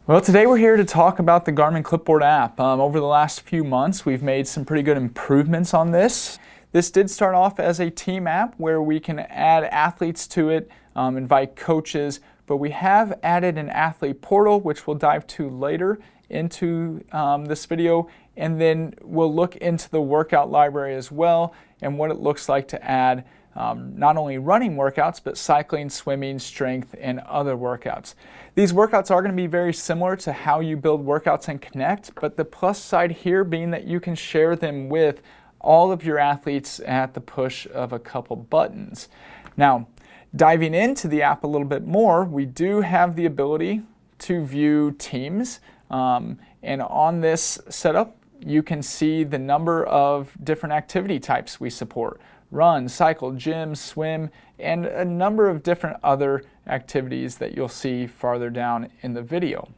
Well, today we're here to talk about the Garmin Clipboard app. Over the last few months, we've made some pretty good improvements on this. This did start off as a team app where we can add athletes to it, invite coaches, but we have added an athlete portal, which we'll dive to later into this video, and then we'll look into the workout library as well and what it looks like to add not only running workouts, but cycling, swimming, strength, and other workouts. These workouts are going to be very similar to how you build workouts in Connect, but the plus side here being that you can share them with all of your athletes at the push of a couple buttons. Now, diving into the app a little bit more, we do have the ability to view teams, and on this setup, you can see the number of different activity types we support. Run, cycle, gym, swim, and a number of different other activities that you'll see farther down in the video.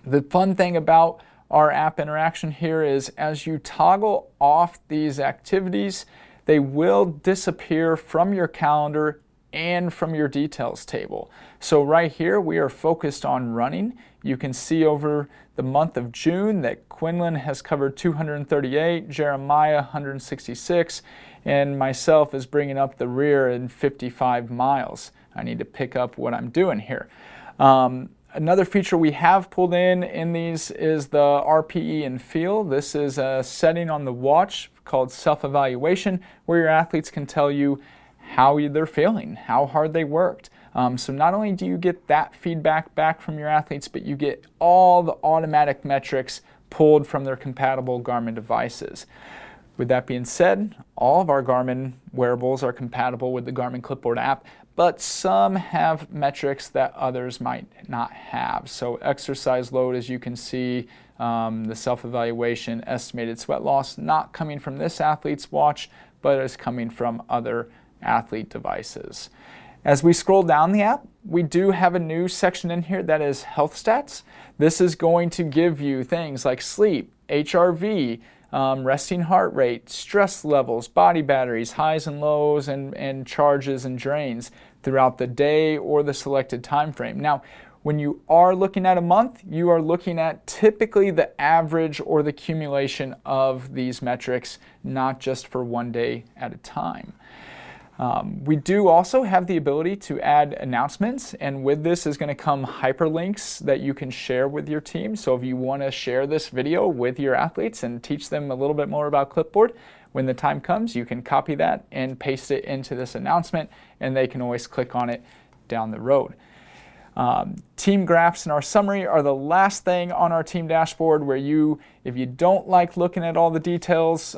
The fun thing about our app interaction here is as you toggle off these activities, they will disappear from your calendar and from your details table. So right here we are focused on running. You can see over the month of June that Quinlan has covered 238, Jeremiah 166, and myself is bringing up the rear in 55 miles. I need to pick up what I'm doing here. Another feature we have pulled in these is the RPE and feel. This is a setting on the watch called self-evaluation where your athletes can tell you how they're feeling, how hard they worked. So not only do you get that feedback back from your athletes, but you get all the automatic metrics pulled from their compatible Garmin devices. With that being said, all of our Garmin wearables are compatible with the Garmin Clipboard app, but some have metrics that others might not have. So exercise load, as you can see, the self-evaluation, estimated sweat loss, not coming from this athlete's watch, but is coming from other athlete devices. As we scroll down the app, we do have a new section in here that is health stats. This is going to give you things like sleep, HRV, resting heart rate, stress levels, body batteries, highs and lows, and charges and drains throughout the day or the selected time frame. Now, when you are looking at a month, you are looking at typically the average or the accumulation of these metrics, not just for one day at a time. We do also have the ability to add announcements, and with this is going to come hyperlinks that you can share with your team. So if you want to share this video with your athletes and teach them a little bit more about Clipboard, when the time comes, you can copy that and paste it into this announcement, and they can always click on it down the road. Team graphs in our summary are the last thing on our team dashboard where if you don't like looking at all the details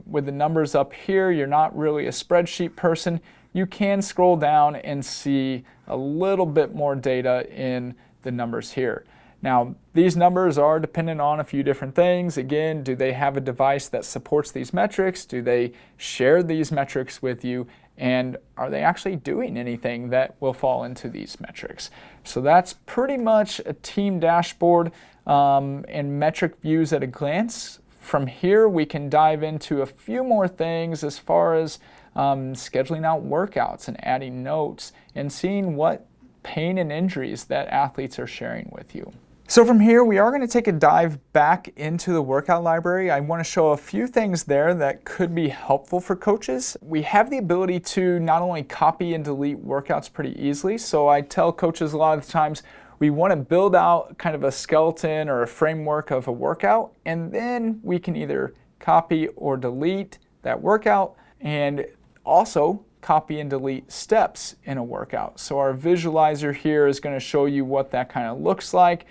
with the numbers up here, you're not really a spreadsheet person, you can scroll down and see a little bit more data in the numbers here. Now, these numbers are dependent on a few different things. Again, do they have a device that supports these metrics? Do they share these metrics with you? And are they actually doing anything that will fall into these metrics? So that's pretty much a team dashboard and metric views at a glance. From here, we can dive into a few more things as far as scheduling out workouts and adding notes and seeing what pain and injuries that athletes are sharing with you. So from here, we are going to take a dive back into the workout library. I want to show a few things there that could be helpful for coaches. We have the ability to not only copy and delete workouts pretty easily, so I tell coaches a lot of the times we want to build out kind of a skeleton or a framework of a workout, and then we can either copy or delete that workout and also copy and delete steps in a workout. So our visualizer here is going to show you what that kind of looks like.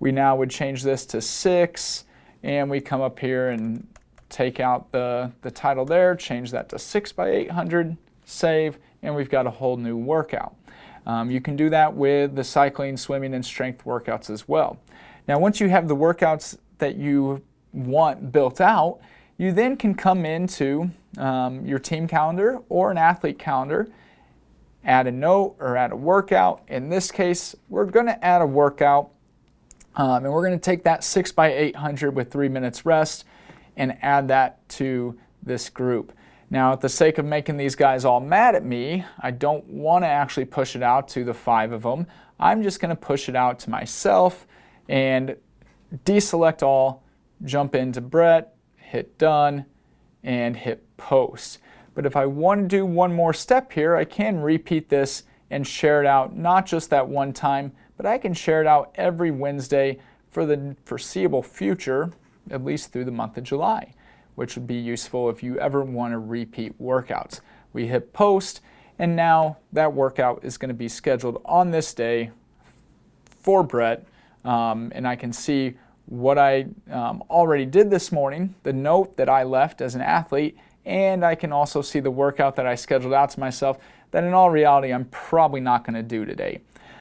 We now would change this to 6, and we come up here and take out the title there, change that to 6x800, save, and we've got a whole new workout. You can do that with the cycling, swimming, and strength workouts as well. Now, once you have the workouts that you want built out, you then can come into your team calendar or an athlete calendar, add a note or add a workout. In this case, we're going to add a workout. And we're going to take that 6x800 with 3 minutes rest and add that to this group. Now, at the sake of making these guys all mad at me, I don't want to actually push it out to the 5 of them. I'm just going to push it out to myself and deselect all, jump into Brett, hit done, and hit post. But if I want to do one more step here, I can repeat this and share it out, not just that one time, but I can share it out every Wednesday for the foreseeable future, at least through the month of July, which would be useful if you ever want to repeat workouts. We hit post, and now that workout is going to be scheduled on this day for Brett, and I can see what I already did this morning, the note that I left as an athlete, and I can also see the workout that I scheduled out to myself that in all reality I'm probably not going to do today.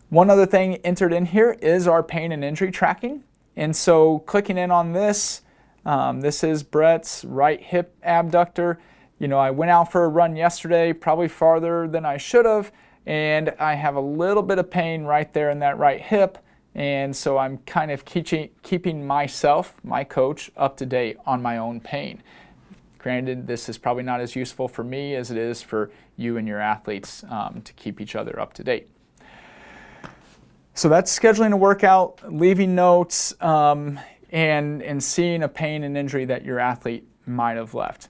One other thing entered in here is our pain and injury tracking. And so clicking in on this, this is Brett's right hip abductor. You know, I went out for a run yesterday, probably farther than I should have, and I have a little bit of pain right there in that right hip. And so I'm kind of keeping myself, my coach, up to date on my own pain. Granted, this is probably not as useful for me as it is for you and your athletes to keep each other up to date. So that's scheduling a workout, leaving notes, and seeing a pain and injury that your athlete might have left.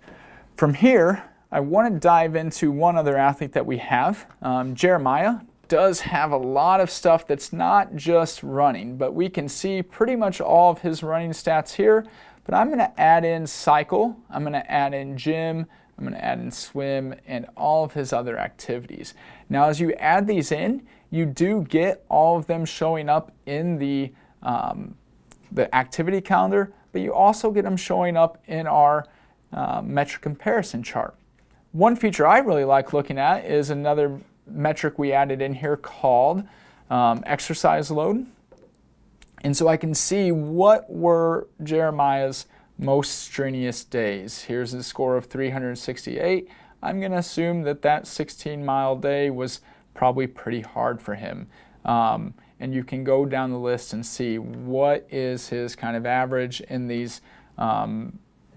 From here, I want to dive into one other athlete that we have. Jeremiah does have a lot of stuff that's not just running, but we can see pretty much all of his running stats here. But I'm going to add in cycle, I'm going to add in gym, I'm going to add in swim, and all of his other activities. Now, as you add these in, you do get all of them showing up in the activity calendar, but you also get them showing up in our metric comparison chart. One feature I really like looking at is another metric we added in here called exercise load. And so I can see what were Jeremiah's most strenuous days. Here's his score of 368. I'm going to assume that that 16-mile day was probably pretty hard for him. And you can go down the list and see what is his kind of average in these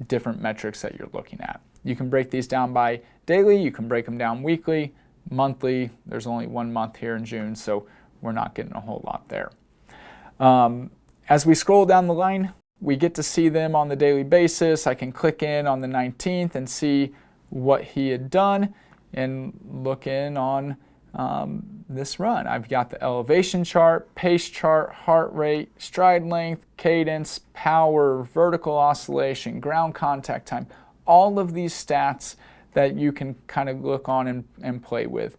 different metrics that you're looking at. You can break these down by daily, you can break them down weekly, monthly. There's only 1 month here in June, so we're not getting a whole lot there. As we scroll down the line, we get to see them on the daily basis. I can click in on the 19th and see what he had done and look in on this run. I've got the elevation chart, pace chart, heart rate, stride length, cadence, power, vertical oscillation, ground contact time, all of these stats that you can kind of look on and play with.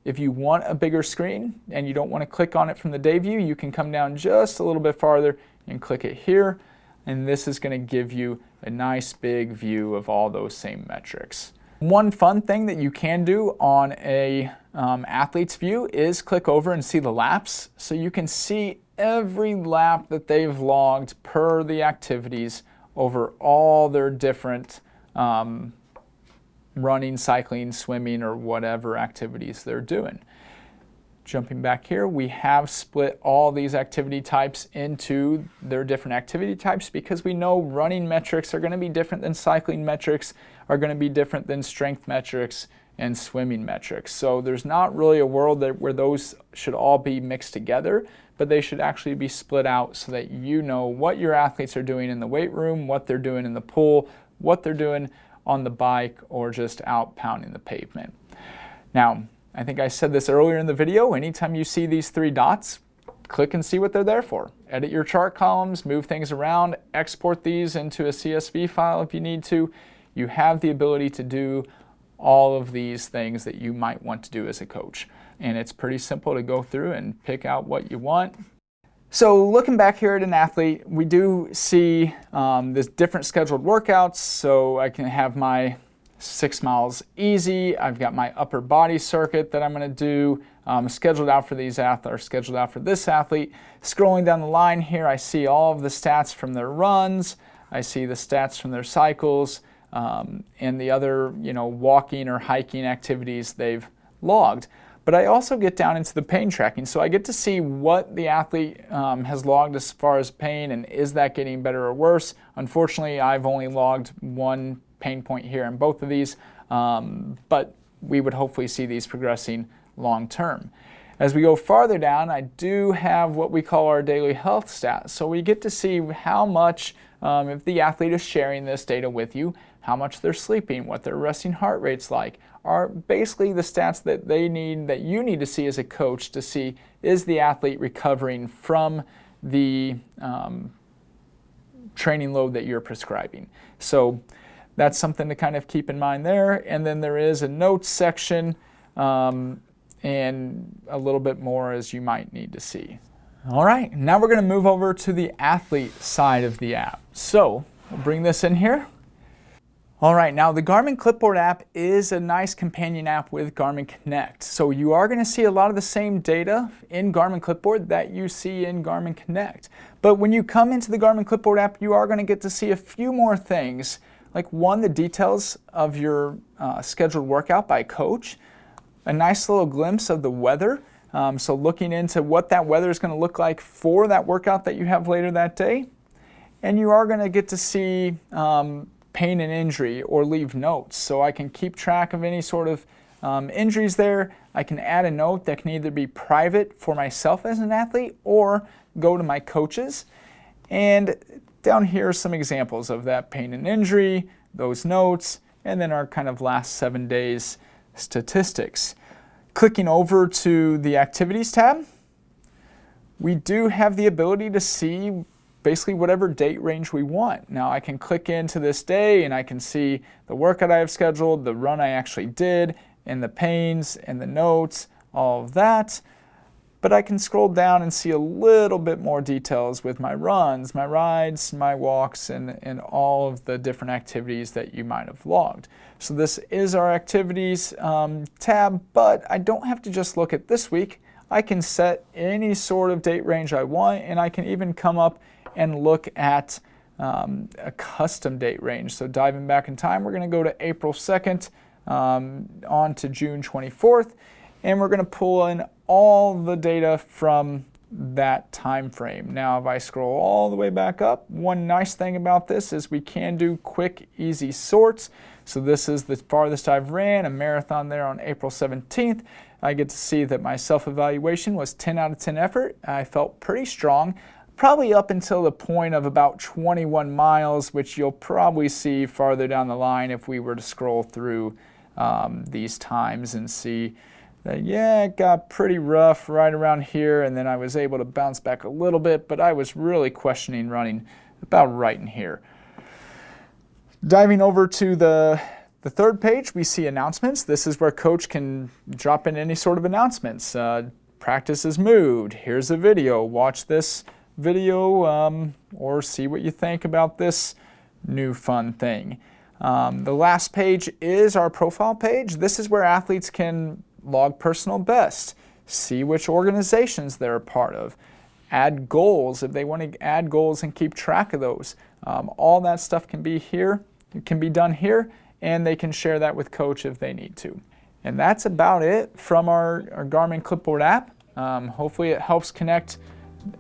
If you want a bigger screen and you don't want to click on it from the day view, you can come down just a little bit farther and click it here, and this is going to give you a nice big view of all those same metrics. One fun thing that you can do on a athlete's view is click over and see the laps, so you can see every lap that they've logged per the activities over all their different running, cycling, swimming, or whatever activities they're doing. Jumping back here, we have split all these activity types into their different activity types because we know running metrics are going to be different than cycling metrics, are going to be different than strength metrics and swimming metrics. So there's not really a world where those should all be mixed together, but they should actually be split out so that you know what your athletes are doing in the weight room, what they're doing in the pool, what they're doing on the bike, or just out pounding the pavement. Now, I think I said this earlier in the video, anytime you see these 3 dots, click and see what they're there for. Edit your chart columns, move things around, export these into a CSV file if you need to. You have the ability to do all of these things that you might want to do as a coach. And it's pretty simple to go through and pick out what you want. So looking back here at an athlete, we do see this different scheduled workouts. So I can have my 6 miles easy. I've got my upper body circuit that I'm going to do scheduled out for these athletes, or scheduled out for this athlete. Scrolling down the line here, I see all of the stats from their runs. I see the stats from their cycles and the other, walking or hiking activities they've logged. But I also get down into the pain tracking, so I get to see what the athlete has logged as far as pain, and is that getting better or worse. Unfortunately, I've only logged 1 pain point here in both of these, but we would hopefully see these progressing long term. As we go farther down, I do have what we call our daily health stats. So we get to see how much, if the athlete is sharing this data with you, how much they're sleeping, what their resting heart rate's like, are basically the stats that they need, that you need to see as a coach to see, is the athlete recovering from the training load that you're prescribing. So that's something to kind of keep in mind there. And then there is a notes section and a little bit more as you might need to see. All right, now we're going to move over to the athlete side of the app. So we'll bring this in here. All right, now the Garmin Clipboard app is a nice companion app with Garmin Connect. So you are going to see a lot of the same data in Garmin Clipboard that you see in Garmin Connect. But when you come into the Garmin Clipboard app, you are going to get to see a few more things. Like one, the details of your scheduled workout by coach, a nice little glimpse of the weather. So looking into what that weather is going to look like for that workout that you have later that day. And you are going to get to see pain and injury or leave notes. So I can keep track of any sort of injuries there. I can add a note that can either be private for myself as an athlete or go to my coaches. And down here are some examples of that pain and injury, those notes, and then our kind of last 7 days statistics. Clicking over to the activities tab, we do have the ability to see basically whatever date range we want. Now I can click into this day and I can see the workout I have scheduled, the run I actually did, and the pains and the notes, all of that. But I can scroll down and see a little bit more details with my runs, my rides, my walks, and all of the different activities that you might have logged. So this is our activities tab, but I don't have to just look at this week. I can set any sort of date range I want, and I can even come up and look at a custom date range. So diving back in time, we're going to go to April 2nd on to June 24th, and we're going to pull in all the data from that time frame. Now if I scroll all the way back up, one nice thing about this is we can do quick, easy sorts. So this is the farthest I've ran, a marathon there on April 17th. I get to see that my self-evaluation was 10 out of 10 effort. I felt pretty strong, probably up until the point of about 21 miles, which you'll probably see farther down the line if we were to scroll through these times and see that, yeah, it got pretty rough right around here, and then I was able to bounce back a little bit, but I was really questioning running about right in here. Diving over to the third page, we see announcements. This is where coach can drop in any sort of announcements. Practice is moved. Here's a video. Watch this video or see what you think about this new fun thing. The last page is our profile page. This is where athletes can log personal best, see which organizations they're a part of, add goals if they want to add goals and keep track of those. All that stuff can be here. It can be done here, and they can share that with coach if they need to. And that's about it from our Garmin Clipboard app. Hopefully it helps connect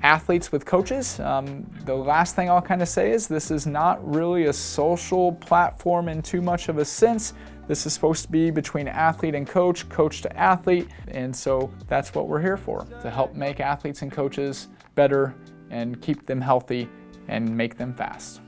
athletes with coaches. The last thing I'll kind of say is this is not really a social platform in too much of a sense. This is supposed to be between athlete and coach, coach to athlete, and so that's what we're here for, to help make athletes and coaches better and keep them healthy and make them fast.